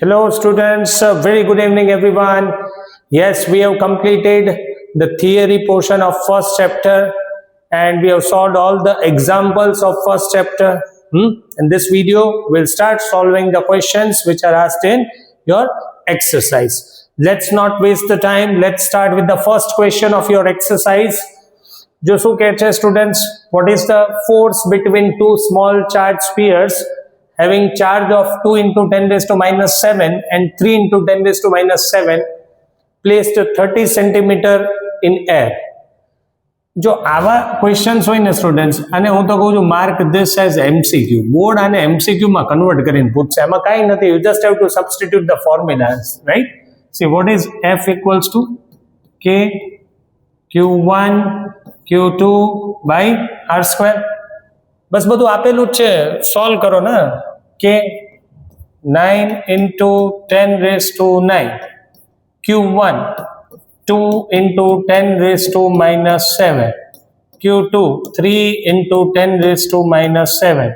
Hello students, very good evening everyone. Yes, we have completed the theory portion of first chapter and we have solved all the examples of first chapter. In this video, we'll start solving the questions which are asked in your exercise. Let's not waste the time. Let's start with the first question of your exercise. जो શું કહે છે students, what is the force between two small charged spheres having charge of 2 into 10 raised to minus 7 and 3 into 10 raised to minus 7 placed 30 centimeter in air? જો આવા questions હોય ને students, અને હું તો કહું છું mark this as MCQ. Board આને એમસીક્યુ માં કન્વર્ટ કરીને પૂછશે, એમાં કાંઈ નથી. You just have to substitute the formulas, right? See what is F equals to K Q1 Q2 by R square. બસ બધું આપેલું જ છે, સોલ્વ કરો ને. K 9 into 10 raised to 9, Q1 2 into 10 raised to minus 7, Q2 3 into 10 raised to minus 7,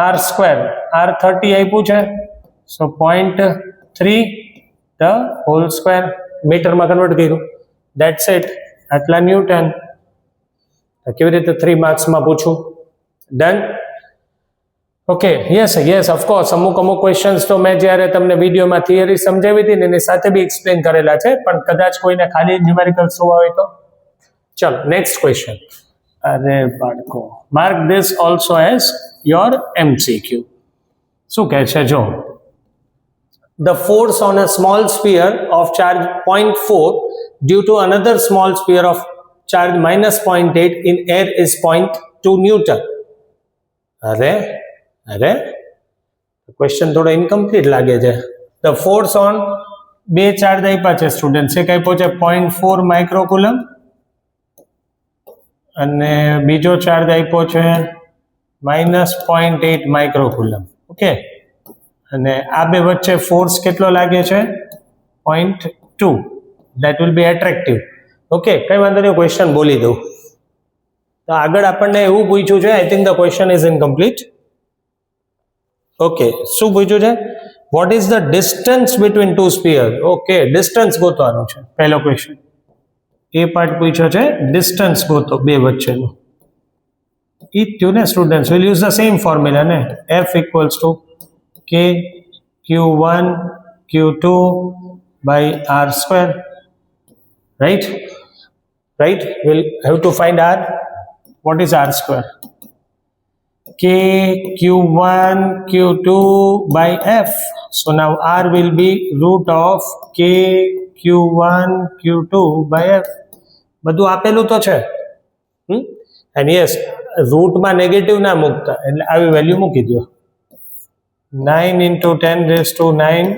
R square R30 આપ્યું છે, so 0.3 the whole square મીટરમાં કન્વર્ટ કર્યું. That's it. આટલા ન્યૂટન. કેવી રીતે 3 માર્ક્સમાં પૂછું? ડન? Okay, yes of course. અમુક ક્વેશ્ચન્સ તો મેં જ્યારે તમને વિડીયોમાં થિયરી સમજાવી હતી ને એની સાથે બી એક્સપ્લેન કરેલા છે, પણ કદાચ કોઈને ખાલી ન્યુમેરિકલ્સ જોવા હોય તો ચલો નેક્સ્ટ ક્વેશ્ચન. અરે બાળકો, mark this also as your MCQ. શું કહે છે જો, the force on a small sphere of charge 0.4 due to another small sphere of charge minus 0.8 in air is 0.2 Newton. અરે ક્વેશ્ચન થોડો ઇનકમ્પ્લીટ લાગે છે. ધ ફોર્સ ઓન બે charge આપ્યા છે સ્ટુડન્ટ, એક આપ્યો છે 0.4 માઇક્રોકુલમ અને બીજો ચાર્જ આપ્યો છે -0.8 માઇક્રોકુલમ. ઓકે, અને આ બે વચ્ચે ફોર્સ કેટલો લાગે છે? 0.2. That will be attractive. Okay, કઈ વાંધો નહીં, ક્વેશ્ચન બોલી દઉં. તો આગળ આપણને એવું પૂછ્યું છે, I think the question is incomplete. Okay, શું પૂછ્યું છે? What is the distance between two sphere? Okay, distance ગોતવાનું છે પહેલો ક્વેશ્ચન. એ પાર્ટ પૂછ્યો છે, ડિસ્ટન્સ ગોતો બે વચ્ચેનું. ઈ થયું ને students, will use the same formula ને. F equals to K Q1 Q2 by R square, right? We'll have to find R. What is R square? K Q1 Q2 by F. So now R will be root of K Q1 Q2 by F. બધું આપેલું તો છે. And yes, રૂટમાં negative ના મૂકતા, એટલે આવી value મૂકી દો. 9 into 10 raised to 9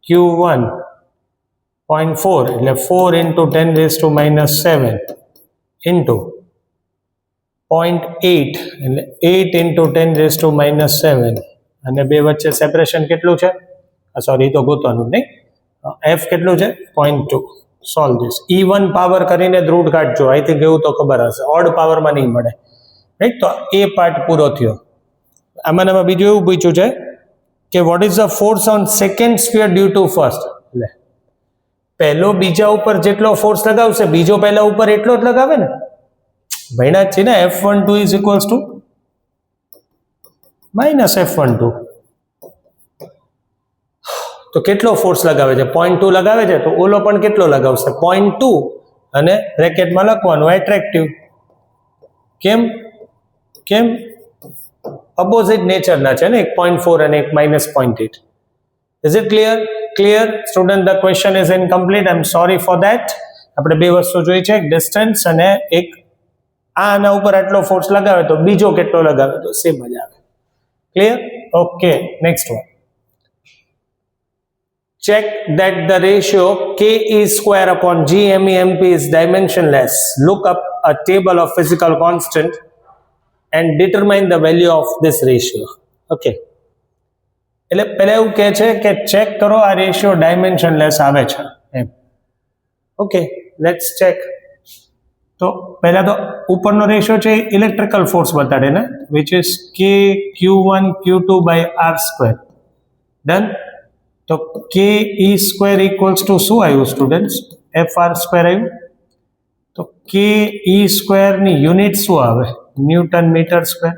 Q1 0.4 એટલે 4 into 10 raised to minus 7 into 0.8 એટલે 8 into 10 raised to minus 7, અને બે વચ્ચે સેપરેશન કેટલું છે? સોરી, તો ગોતવાનું નહીં. F કેટલું છે? 0.2. Solve this. E1 પાવર કરીને રૂટ કાઢજો. આઈ થિંક એવું તો ખબર હશે, ઓડ પાવરમાં નહીં મળે, રાઈટ? તો એ પાર્ટ પૂરો થયો. આમાં બીજું એવું પૂછ્યું છે કે what is the force on second sphere due to first? એટલે પહેલો બીજા ઉપર જેટલો ફોર્સ લગાવશે, બીજો પહેલા ઉપર એટલો જ લગાવે ને. ભણ્યા જ છે ને. F12 is equals to minus F12. તો કેટલો ફોર્સ લગાવે છે? 0.2 લગાવે છે, તો ઓલો પણ કેટલો લગાવશે? 0.2, અને બ્રેકેટમાં લખવાનું એટ્રેક્ટિવ. કેમ? અપોઝિટ નેચરના છે ને, એક 0.4 અને એક -0.8. Is it clear student? The question is incomplete. I am sorry for that. આપણે બે વસ્તુ જોઈ છે, એક ડિસ્ટન્સ અને એક આના ઉપર આટલો ફોર્સ લગાવે તો બીજો કેટલો લગાવે તો સેમ જ આવે. Clear? Okay, next one. Check that the ratio KE square upon GMEMP is dimensionless. Look up a table of physical constant and determine the value of this ratio. Okay. એટલે પહેલા એવું કહે છે કે ચેક કરો આ રેશિયો ડાયમેન્શનલેસ આવે છે એમ. Okay, let's check. તો પહેલા તો ઉપરનો રેશિયો છે ઇલેક્ટ્રિકલ ફોર્સ બતાડે ને, વિચ ઇઝ કે Q1 Q2 by r square. Done. તો કે ઈ સ્ક્વેર ઇક્વલ્સ ટુ શું આવ્યું સ્ટુડન્ટ્સ? એફ આર સ્ક્વેર આવ્યું. તો કે ઈ સ્ક્વેરની યુનિટ શું આવે? Newton metre square.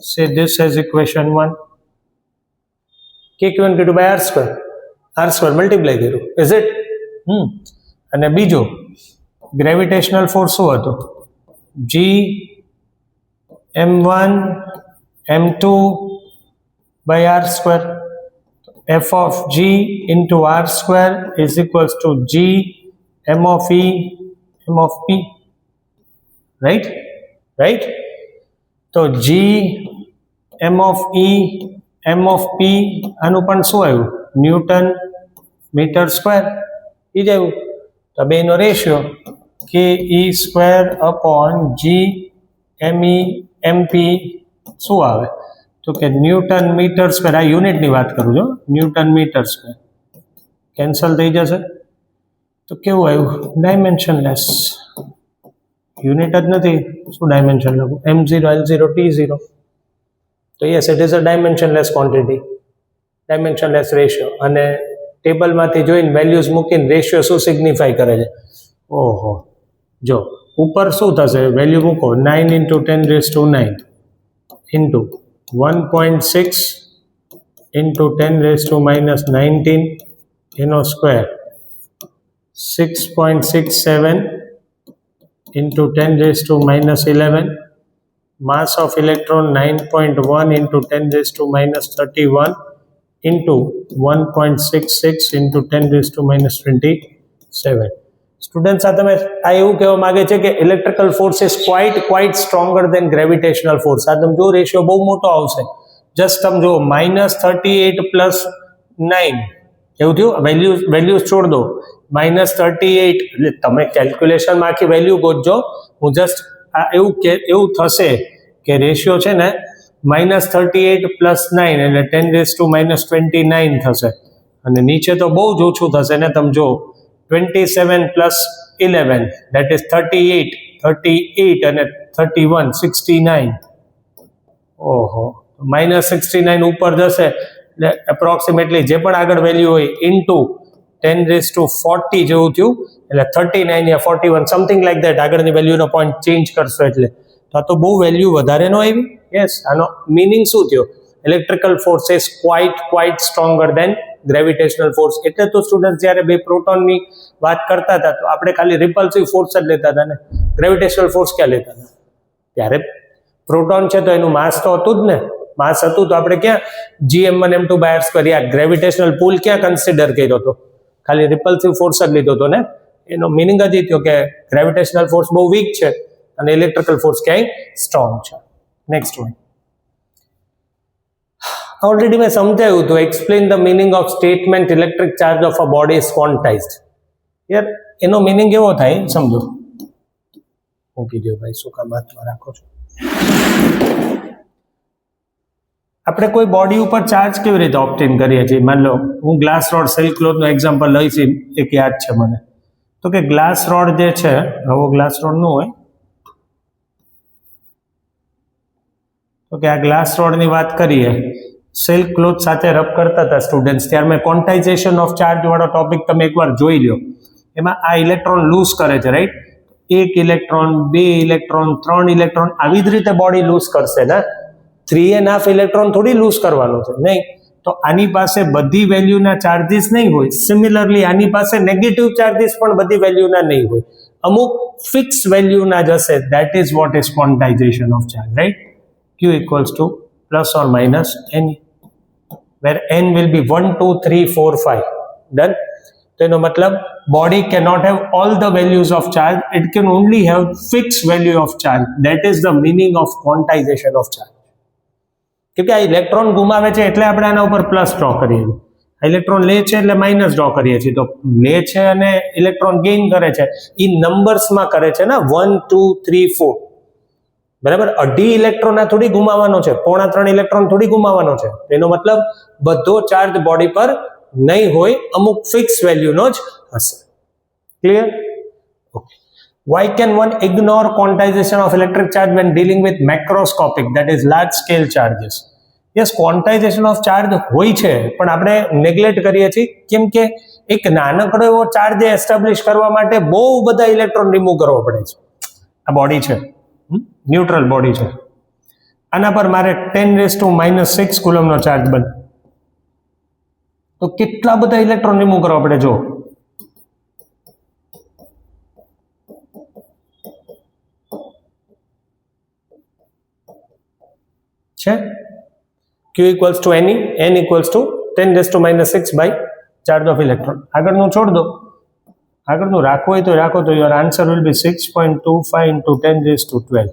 Say this as equation 1. કે Q1 Q2 by r square multiply કર્યું, ઇઝ ઇટ? અને બીજું ગ્રેવિટેશનલ ફોર્સ શું હતો? G m1 m2 by r square. f of g into r square is equals to g m of e m of p. right? તો g m of e m of p આનું પણ શું આવ્યું? Newton metre square. એ જ આવ્યું. તો બેનો ratio કે ઈ સ્ક્વેર અપોન જી એમ ઈ એમ પી શું આવે? તો કે ન્યૂટન મીટર સ્ક્વેર. આ યુનિટની વાત કરું છું, ન્યૂટન મીટર સ્ક્વેર. કેન્સલ થઈ જશે. તો કેવું આવ્યું? ડાયમેન્શનલેસ. યુનિટ જ નથી, શું ડાયમેન્શન લખું? m0 l0 t0. તો yes, it is a dimensionless quantity, dimensionless ratio. અને ટેબલમાંથી જોઈને વેલ્યુઝ મૂકીને રેશિયો શું સિગ્નિફાય કરે છે? ઓહો, જો ઉપર શું થશે? વેલ્યુ મૂકો 9 into 10 raised to 9 into 1.6 into 10 raised to minus 19 એનો square, 6.67 into 10 raised to minus 11, mass of electron 9.1 into 10 raised to minus 31 into 1.66 into 10 raised to minus 27. Students, આ તમે આ એવું કહેવા માંગે છે કે electrical force is quite stronger than gravitational force. આ તમે જો રેશિયો બહુ મોટો આવશે. જસ્ટ તમે જો -38 પ્લસ 9 એવું થયું. વેલ્યુઝ છોડ દો. -38 એટલે તમે કેલ્ક્યુલેશનમાં આખી વેલ્યુ ગોતજો. હું જસ્ટ આ એવું થશે કે રેશિયો છે ને -38 પ્લસ 9 એટલે 10 raised to minus 29 થશે. અને નીચે તો બહુ જ ઓછું થશે ને. તમે જો 27 plus 11 that is 38 અને 31 69. ઓહો, -69 ઉપર જશે એટલે એપ્રોક્સિમેટલી જે પણ આગળ વેલ્યુ હોય ઇન્ટુ 10 raised to 40 જેવું થયું. એટલે 39 યા 41 સમથિંગ લાઈક દેટ આગળની વેલ્યુનો પોઈન્ટ ચેન્જ કરશો એટલે. તો આ તો બહુ વેલ્યુ વધારે નો આવી. યસ, આનો મિનિંગ શું થયો? Electrical force is quite stronger than gravitational force. એટલે તો સ્ટુડન્ટ જ્યારે બે પ્રોટોનની વાત કરતા હતા તો આપણે ખાલી રિપલ્સિવ ફોર્સ જ લેતા હતા ને, ગ્રેવિટેશનલ ફોર્સ ક્યાં લેતા હતા? ત્યારે પ્રોટોન છે તો એનું માસ તો હતું જ ને. માસ હતું તો આપણે ક્યાં gm1 m2 by r square યા ગ્રેવિટેશનલ પુલ ક્યાં કન્સિડર કર્યો હતો? ખાલી રિપલ્સિવ ફોર્સ જ લીધો હતો ને. એનો મિનિંગ જ એ થયો કે ગ્રેવિટેશનલ ફોર્સ બહુ વીક છે અને ઇલેક્ટ્રિકલ ફોર્સ ક્યાંય સ્ટ્રોંગ છે. Next one. ઓલરેડી મેં સમજાવ્યું હતું. Explain the meaning of statement electric charge of a body is quantized. યાર એનો મિનિંગ એવો થાય, સમજો. મૂકી દો ભાઈ, શું કામ હાથમાં રાખો છો? આપણે કોઈ બોડી ઉપર ચાર્જ કેવી રીતે ઓબ્ટેન કરીએ છીએ? માની લો હું ગ્લાસ રોડ સેલ ક્લોથનો એક્ઝામ્પલ લઈશ, એક યાદ છે મને. તો કે ગ્લાસ રોડ જે છે, આવો ગ્લાસ રોડ નું હોય તો કે આ ગ્લાસ રોડની વાત કરીએ, સિલ્ક ક્લોથ સાથે રબ કરતા હતા સ્ટુડન્ટ્સ, ત્યારે મેં ક્વોન્ટાઇઝેશન ઓફ ચાર્જ વાળો ટોપિક તમે એકવાર જોઈ લો. એમાં આ ઇલેક્ટ્રોન લૂઝ કરે છે, રાઈટ? 1 ઇલેક્ટ્રોન, 2 ઇલેક્ટ્રોન, 3 ઇલેક્ટ્રોન, આવી જ રીતે બોડી લૂઝ કરશે ને. 3.5 ઇલેક્ટ્રોન થોડી લૂઝ કરવાનો છે, નહીં. તો આની પાસે બધી વેલ્યુના ચાર્જીસ નહીં હોય. સિમિલરલી આની પાસે નેગેટિવ ચાર્જીસ પણ બધી વેલ્યુના નહીં હોય. અમુક ફિક્સ વેલ્યુના જ હશે. That is what is quantization of charge, right? Q equals to plus or minus n, where n will be 1, 2, 3, 4, 5. Done? તો એનો મતલબ body cannot have all the values of charge. It can only have fixed value of charge. That is the meaning of quantization of charge. કેમ કે આ electron ગુમાવે છે એટલે આપણે આના ઉપર પ્લસ ડ્રો કરીએ છીએ. ઇલેક્ટ્રોન લે છે એટલે માઇનસ ડ્રો કરીએ છીએ. તો લે છે અને ઇલેક્ટ્રોન ગેઇન કરે છે, એ નંબર્સમાં કરે છે ને, 1, 2, 3, 4. બરાબર? 2.5 ઇલેક્ટ્રોન આ થોડી ગુમાવવાનો છે, 3.25 ઇલેક્ટ્રોન થોડી ગુમાવવાનો છે. એનો મતલબ બધો ચાર્જ બોડી પર નહીં હોય, અમુક ફિક્સ વેલ્યુનો જ હશે. Clear? Okay. Why can one ignore quantization of electric charge when dealing with macroscopic, that is large scale charges? Yes, quantization of charge હોય છે પણ આપણે નેગ્લેક્ટ કરીએ છીએ કેમ કે એક નાનકડો એવો ચાર્જ એસ્ટાબ્લિશ કરવા માટે બહુ બધા ઇલેક્ટ્રોન રિમૂવ કરવો પડે છે. આ બોડી છે, ન્યુટ્રલ બોડી છે, આના પર મારે 10⁻⁻6 કુલમનો ચાર્જ બને તો કેટલા બધા ઇલેક્ટ્રોન રિમૂવ કરવા પડે જો. છે Q equals to NE, N equals to 10⁻⁻6 by charge of electron. આગળનું છોડ દો, આગળનું રાખવું હોય તો રાખો, તો your answer will be 6.25 into 10⁻12.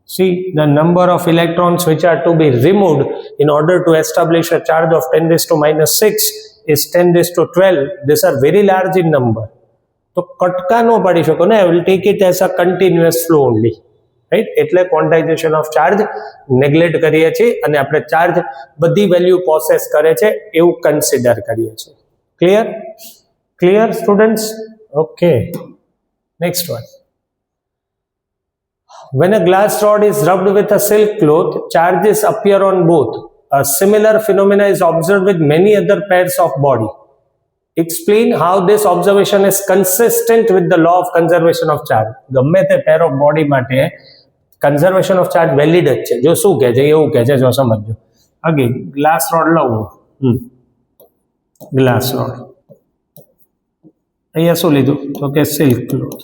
See, the number of electrons which are to be removed in order to establish a charge of 10⁻⁻6 is 10⁻12. These are very large in number. તો કટકા ન પાડી શકો ને, I will take it as a continuous flow only. Right, એટલે quantization of charge neglect કરીએ છીએ અને આપણે ચાર્જ બધી વેલ્યુ પ્રોસેસ કરે છે એવું કન્સિડર કરીએ છીએ. Clear? Clear students? Okay, next one. When a glass rod is rubbed with a silk cloth, charges appear on both. A similar phenomena is observed with many other pairs of body. Explain how this observation is consistent with the law of conservation of charge. ગમે તે pair of body માટે conservation of charge valid જ છે. જો શું કહે છે એવું કહે છે, જો સમજો. અગેન ગ્લાસ રોડ લઉં, ગ્લાસ રોડ, અહીંયા શું લીધું તો કે સિલ્ક ક્લોથ,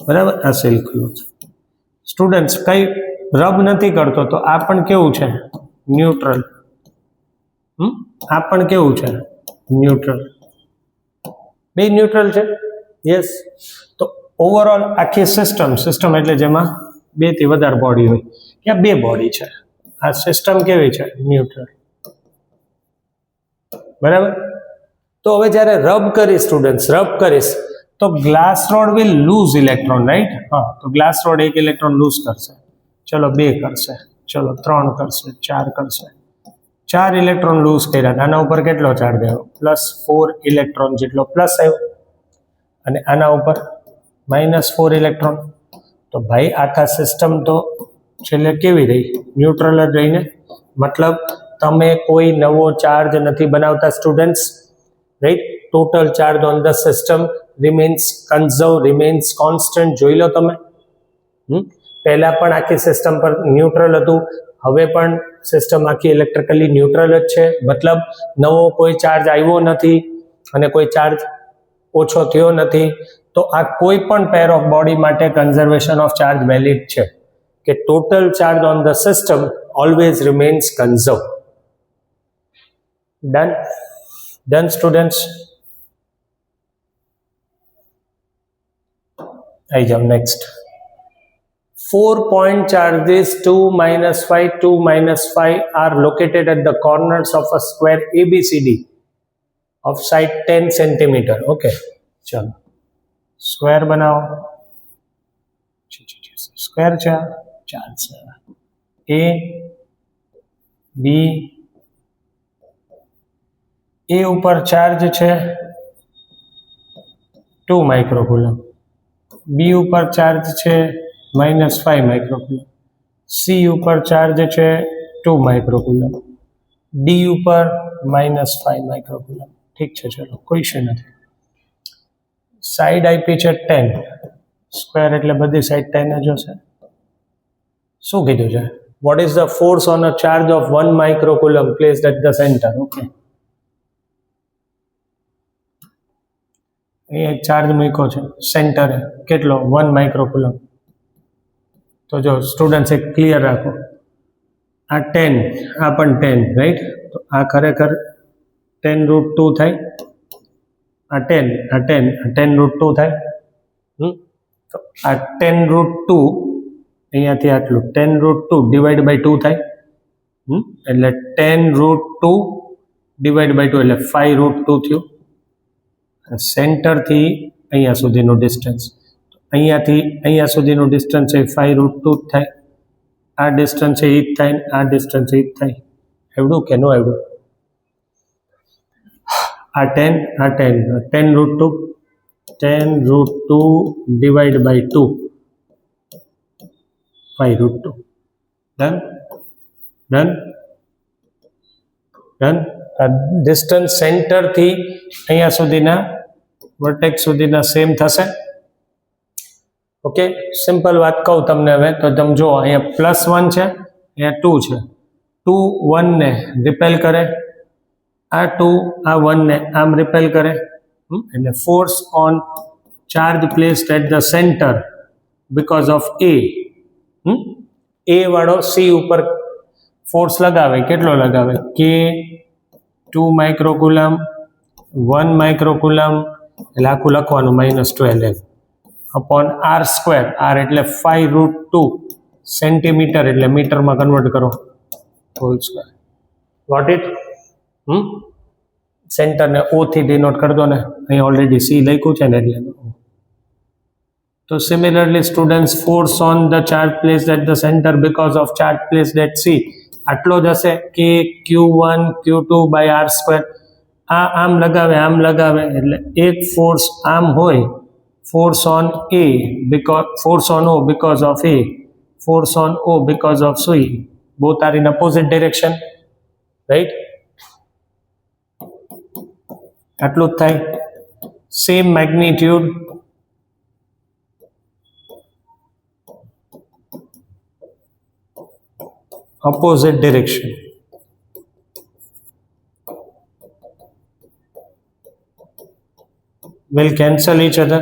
બરાબર, આ સિલ્ક ક્લોથ. સ્ટુડન્ટ્સ કઈ રબ નથી કરતો તો આ પણ કેવું છે? ન્યુટ્રલ. આ પણ કેવું છે? ન્યુટ્રલ. બે ન્યુટ્રલ છે. યસ. તો ઓવરઓલ આખી સિસ્ટમ એટલે જેમાં બે થી વધારે બોડી હોય, ત્યાં બે બોડી છે. આ સિસ્ટમ કેવી છે? ન્યુટ્રલ. બરાબર. તો હવે જ્યારે રબ કરીશ સ્ટુડન્ટ્સ, રબ કરીશ તો glass rod will lose electron, right? હા, તો ગ્લાસ રોડ એક ઇલેક્ટ્રોન લૂઝ કરશે, ચલો 2 કરશે, ચલો 3 કરશે, 4 કરશે. 4 ઇલેક્ટ્રોન લૂઝ કર્યા, આના ઉપર કેટલો ચાર્જ આવ્યો? +4 ઇલેક્ટ્રોન જેટલો પ્લસ આવ્યો, અને આના ઉપર -4 ઇલેક્ટ્રોન. તો ભાઈ આખા સિસ્ટમ તો છેલ્લે કેવી રહી? ન્યુટ્રલ જ રહીને. મતલબ તમે કોઈ નવો ચાર્જ નથી બનાવતા students, right? Total charge on the system remains conserve, remains constant. જોઈ લો તમે, પહેલા પણ આખી સિસ્ટમ પર ન્યુટ્રલ હતું, હવે પણ સિસ્ટમ આખી ઇલેક્ટ્રિકલી ન્યુટ્રલ જ છે. મતલબ નવો કોઈ ચાર્જ આવ્યો નથી અને કોઈ ચાર્જ ઓછો થયો નથી. તો આ કોઈ પણ પેર ઓફ બોડી માટે કન્ઝર્વેશન ઓફ ચાર્જ વેલિડ છે કે total charge on the system always remains conserve. Done? Done students? આવી જાઓ next. 4 point charges 2, -5, 2, -5 are located at the corners of a square ABCD of side 10 cm. Okay, ચલો square બનાવો. Square છે, ચાલશે. A B, A ઉપર charge છે 2 માઇક્રોકુલમ, B ઉપર charge છે -5 માઇક્રોકુલમ, C ઉપર ચાર્જ છે 2 માઇક્રોકુલમ, D ઉપર -5 માઇક્રોકુલમ. ઠીક છે, ચલો કોઈ ઇશ્યુ નથી. સાઈડ આપી છે 10, સ્ક્વેર એટલે બધી સાઈડ 10 જ હશે. શું કીધું છે? What is the force on a charge of 1 microcoulomb placed at the centre? Okay, અહીં એક ચાર્જ મૂક્યો છે સેન્ટરે, કેટલો? 1 માઇક્રોકુલમ. તો જો સ્ટુડન્ટ્સ એક ક્લિયર રાખો, આ 10, આ પણ 10, રાઈટ? તો આ ખરેખર 10√2 થાય, આ 10, આ 10, આ 10√2 થાય. તો આ 10√2 અહીંયાથી આટલું 10√2 ડિવાઈડ બાય 2 થાય, એટલે 10√2 ડિવાઈડ બાય 2 એટલે 5√2 થયું. સેન્ટરથી અહીંયા સુધીનું ડિસ્ટન્સ, અહીંયાથી અહીંયા સુધીનું ડિસ્ટન્સ એ 5√2 જ થાય. આ ડિસ્ટન્સ એ જ થાય, આ ડિસ્ટન્સ એ જ થાય. આવડું કે ન આવડું? આ 10 આ 10 10√2 divide by 2 5√2 done done done. Distance સેન્ટરથી અહીંયા સુધીના વર્ટેક્સ સુધીના સેમ થશે. ઓકે, સિમ્પલ વાત કહું તમને હવે તો તમે જો અહીંયા +1 છે, અહીંયા 2 છે. 2 1 ને રિપેલ કરે, આ 2 આ 1 ને આમ રિપેલ કરે. એટલે force on charge placed at the centre because of A વાળો સી ઉપર ફોર્સ લગાવે. કેટલો લગાવે? કે 2 માઇક્રોકુલમ 1 માઇક્રોકુલમ, એટલે આખું લખવાનું -12 અપોન r². r એટલે 5√2 સેન્ટીમીટર, એટલે મીટરમાં કન્વર્ટ કરો હોલ સ્ક્વેર. What it? સેન્ટરને O થી ડિનોટ કરી દો ને, અહીં ઓલરેડી સી લખ્યું છે ને એટલે. તો similarly students, force on the charge placed at the centre because of charge placed at C આટલો જ હશે કે Q1 Q2 બાય r². આ આમ લગાવે આમ લગાવે એટલે એક ફોર્સ આમ હોય, force on A because force on O because of A, force on O because of C. Both are in opposite direction, right? આટલું જ થાય. Same magnitude, opposite direction. Will cancel each other.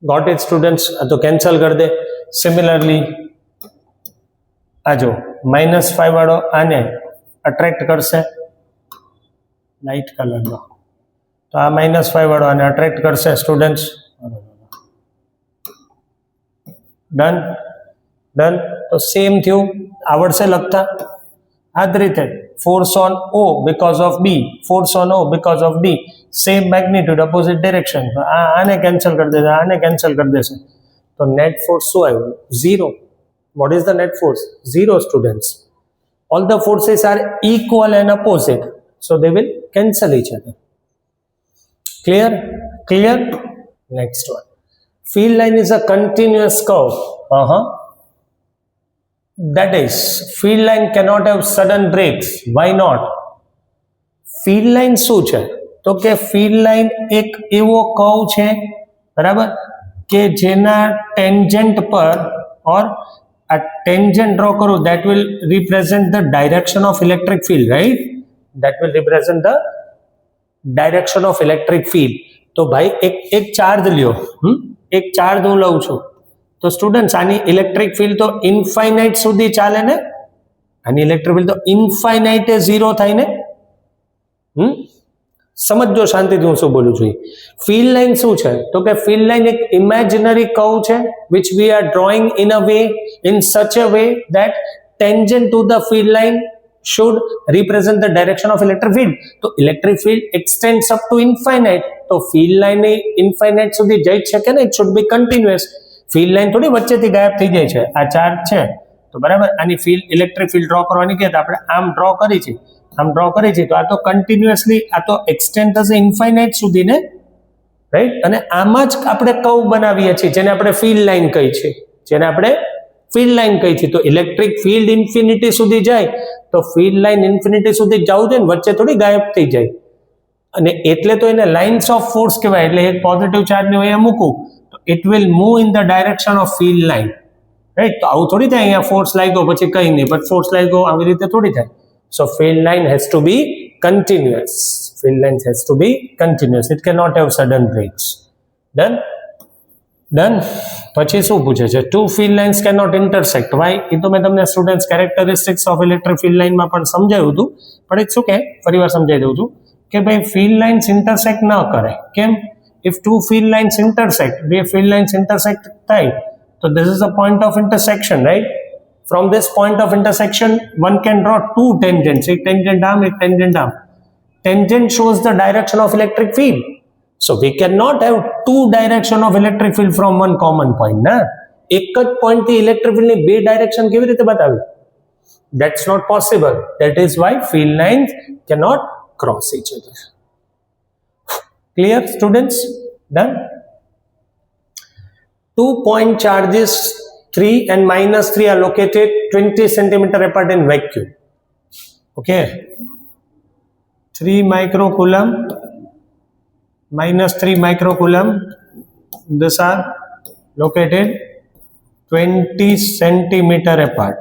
Got it students? तो cancel कर दे. Similarly आ जो -5 वाળો આને attract કરશે light કલરનો, તો આ -5 વાળો આને અટ્રેક્ટ કરશે સ્ટુડન્ટ્સ. Done done. તો સેમ થયું, આવડશે લખતા આ જ રીતે. Force on O because of B, force on O because of D, same magnitude, opposite direction. તો આને કેન્સલ કરી દેશે, આને કેન્સલ કરી દેશે. તો નેટ ફોર્સ શું આવ્યું? 0. What is the net force? 0 students. All the forces are equal and opposite, so they will cancel each other. Clear? Clear? Next one. Field line is a continuous curve. That is, field line cannot have sudden breaks. Why not? Field line શું છે? તો કે field line એક એવો curve છે, બરાબર, કે જેના ટેન્જન્ટ પર ઓર a tangent draw करो, that will represent the direction of electric field, right? That will represent the direction of electric field. तो भाई एक चार्ज लियो, एक चार्ज હું લઉં છું, તો સ્ટુડન્ટ્સ આની ઇલેક્ટ્રિક ફિલ્ડ તો ઇન્ફાઇનાઇટ સુધી ચાલે ને, આની ઇલેક્ટ્રિક ફિલ્ડ તો ઇન્ફાઇનાઇટ 0 થાય ને. સમજો શાંતિથી હું શું બોલું છું. ફિલ્ડ લાઇન શું છે? તો કે ફિલ્ડ લાઇન એક ઇમેજિનરી કર્વ છે which we are drawing in a way, in such a way that tangent to the field line should represent the direction of electric field. તો electric field extends up to infinite. તો field line એ infinite સુધી જઈ શકે ને, it should be continuous. field line થોડી વચ્ચેથી ગાયબ થઈ જાય છે. આ ચાર્જ છે તો બરાબર, આની ફિલ્ડ ઇલેક્ટ્રિક ફિલ્ડ ડ્રો કરવાની કે આપણે આમ ડ્રો કરી છે, આમ ડ્રો કરી છે, તો આ તો કન્ટિન્યુઅસલી આ તો એક્સટેન્ડ થશે ઇન્ફાઇનાઇટ સુધી ને, રાઈટ. અને આમાં જ આપણે કર્વ બનાવીએ છીએ જેને આપણે ફિલ્ડ લાઇન કહી છે, જેને આપણે ફિલ્ડ લાઇન કહી છે. તો ઇલેક્ટ્રિક ફિલ્ડ ઇન્ફિનિટી સુધી જાય તો ફિલ્ડ લાઇન ઇન્ફિનિટી સુધી જવું જોઈએ ને, વચ્ચે થોડી ગાયબ થઈ જાય. અને એટલે તો એને લાઇન્સ ઓફ ફોર્સ કહેવાય. એટલે એક પોઝિટિવ ચાર્જને અહીંયા મૂકું તો it will move in the direction of field line, right. તો આવું થોડી થાય, અહીંયા ફોર્સ લાગ્યો પછી કંઈ નહીં, બટ ફોર્સ લાગ્યો આવી રીતે થોડી થાય. So field line has to be continuous. Field line has to be continuous. It cannot have sudden breaks. Done? Done? પછી શું પૂછે છે? Two field lines cannot intersect. Why? એ તો મેં તમને students characteristics of electric field line માં પણ સમજાવ્યું હતું, પણ એક શું કે ફરીવાર સમજાવી દઉં છું કે ભાઈ field lines intersect ન કરે. કેમ? If two field lines intersect, બે field lines intersect થાય તો this is a point of intersection, right? From this point of intersection, one can draw two tangents. एक tangent arm, एक tangent arm. Tangent shows the direction of electric field. So we cannot have two direction of electric field from one common point. ना एक જ point થી electric field ની બે direction કેવી રીતે બતાવી? That's not possible. That is why field lines cannot cross each other. Clear, students? Done? 2-point charges 3 and -3 are located 20 centimeter apart in vacuum. Okay. 3 microcoulomb, -3 microcoulomb. These are located 20 centimeter apart.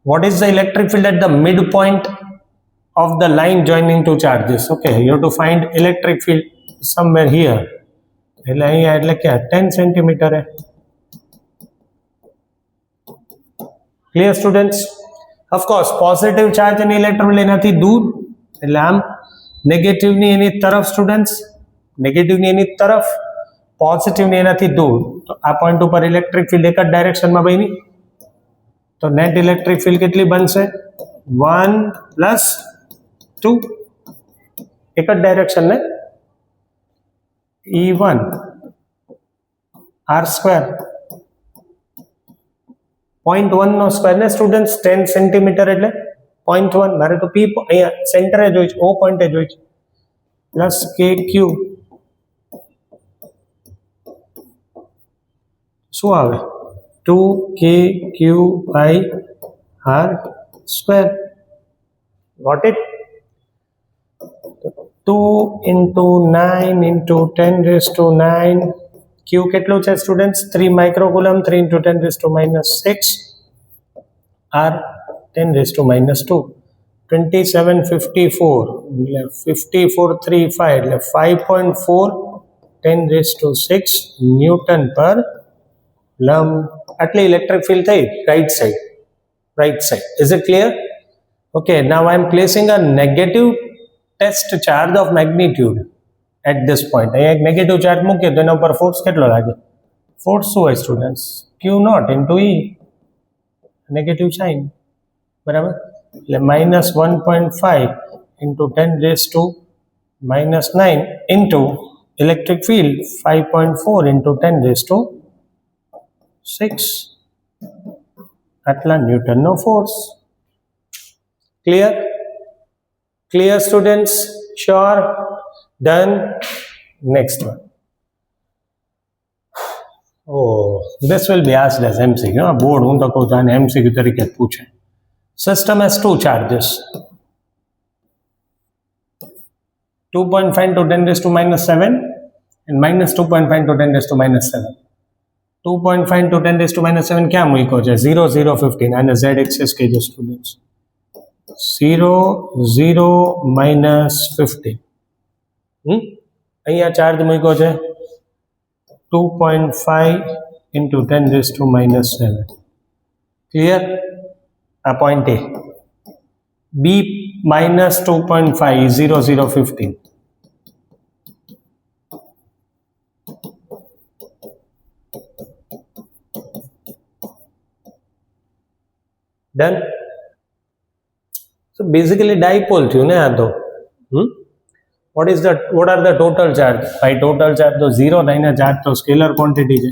What is the electric field at the midpoint of the line joining two charges? Okay, you have to find electric field somewhere here. એટલે અહીંયા એટલે ક્યાં 10 centimetre હે. Clear students? Of course positive charge અને electron એનાથી દૂર, એટલે આમ નેગેટિવની એની તરફ સ્ટુડન્ટ્સ, નેગેટિવની એની તરફ, પોઝિટિવની એનાથી દૂર. તો આ પોઈન્ટ ઉપર ઇલેક્ટ્રિક ફિલ્ડ એક જ ડાયરેક્શનમાં બની, તો નેટ ઇલેક્ટ્રિક ફિલ્ડ કેટલી બનશે? 1 + 2, એક જ ડાયરેક્શન ને, E1 R², 0.1 નો સ્ક્વેર ને સ્ટુડન્ટ્સ, 10 સેન્ટીમીટર એટલે 0.1. મારે તો P અહીંયા સેન્ટરે જોઈ છે, O પોઈન્ટે જોઈ છે, પ્લસ KQ શું આવે? 2KQ/R². Got it? 2 × 9 × 10⁻⁹. Q કેટલું છે સ્ટુડન્ટ્સ? 3 માઇક્રોકુલમ, 3 × 10⁻⁶. R 10⁻². 2754 એટલે 5435 એટલે 5.4 10⁻⁶ ન્યૂટન પર લંબ. આટલી ઇલેક્ટ્રિક ફિલ્ડ થઈ right side. Is it clear? Okay, now I am placing a negative test charge of magnitude at this point. અહીંયા એક નેગેટિવ ચાર્જ મૂકીએ તો એના ઉપર ફોર્સ કેટલો લાગે? ફોર્સ શું હોય students? Q0 × E, negative sign, બરાબર? એટલે -1.5 × 10⁻⁹ ઇન્ટુ ઇલેક્ટ્રિક ફિલ્ડ 5.4 × 10⁻⁶. આટલા ન્યૂટનનો force. Clear students? Sure? Done? Next one. Oh, this will be asked as MCQ. Board હું તો કહું છું આને MCQ તરીકે પૂછે. System has two charges. 2.5 × 10⁻⁷ and -2.5 × 10⁻⁷. 2.5 × 10⁻⁷ ક્યાં મૂક્યો છે? 0, 0, 15. આને Z એક્સિસ કહેજો સ્ટુડન્ટ્સ. 0, 0, -15. અહીંયા ચાર્જ મૂક્યો છે 2.5 × 10⁻⁷. ક્લિયર? આ point A. B -2.5 is 0, 0, 15. Done? So basically dipole થયું ને આ તો. What are the total charge? By total charge તો 0 થઈને ચાર્જ તો સ્કેલર ક્વોન્ટિટી છે.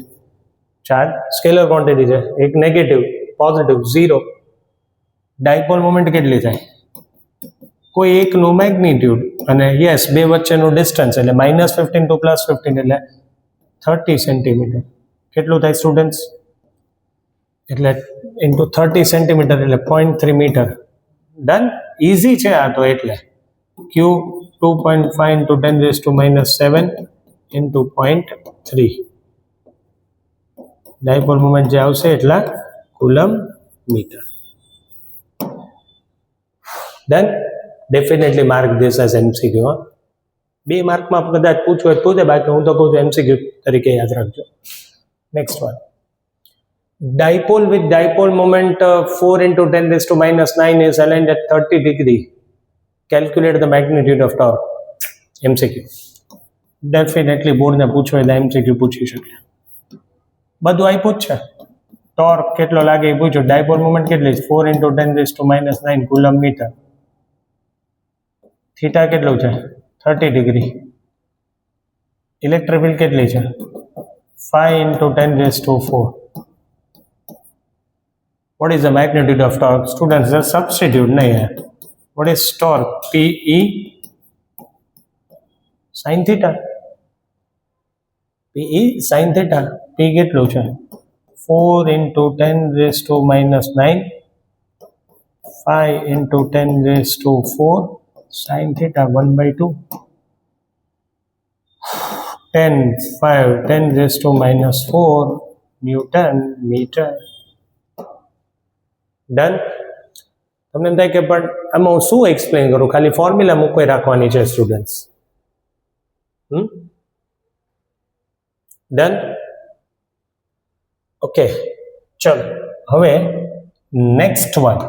ચાર્જ સ્કેલર ક્વોન્ટિટી છે. એક નેગેટિવ, પોઝિટિવ 0. ડાયપોલ મોમેન્ટ કેટલી થાય? કોઈ એકનું મેગ્નિટ્યુડ અને યસ બે વચ્ચેનું ડિસ્ટન્સ એટલે -15 to +15 એટલે 30 સેન્ટીમીટર. કેટલું થાય સ્ટુડન્ટ્સ? એટલે ઇન્ટુ 30 સેન્ટીમીટર એટલે 0.3 મીટર. ડન? ઇઝી છે આ તો. એટલે Q 2.5 × 10⁻⁷ ઇન્ટુ 0.3. ડાયપોલ મોમેન્ટ જે આવશે એટલા coulomb metre. Done? Definitely mark this as MCQ. 2 માર્કમાં કદાચ પૂછવું હોય પૂછે, બાકી હું તો કહું છું MCQ તરીકે યાદ રાખજો. Next one. Dipole with dipole moment 4 × 10⁻⁹ is aligned at 30 degree. Calculate the magnitude of torque. MCQ. Definitely board ને પૂછો એટલે MCQ પૂછી શકે. બધું આપ્યું જ છે. ટોર્ક કેટલો લાગે એ પૂછો. ડાયપોલ મોમેન્ટ કેટલી છે? 4 × 10⁻⁹ કુલમ મીટર. થીટા કેટલું છે? 30 ડિગ્રી. ઇલેક્ટ્રિક ફિલ્ડ કેટલી છે? 5 × 10⁻⁴. What is the magnitude of torque? Students, just substitute nahi hai. What is torque? PE sin theta. PE sin theta. P કેટલું છે? 4 into 10 raised to minus 9. 5 into 10 raised to 4. Sin theta 1 by 2. 10, 5, 10 raised to minus 4 Newton meter. Done? તમને એમ થાય કે પણ આમાં હું શું explain કરું, ખાલી ફોર્મ્યુલા મૂકવી રાખવાની છે સ્ટુડન્ટ્સ. ડન? ઓકે, ચલો હવે નેક્સ્ટ વન.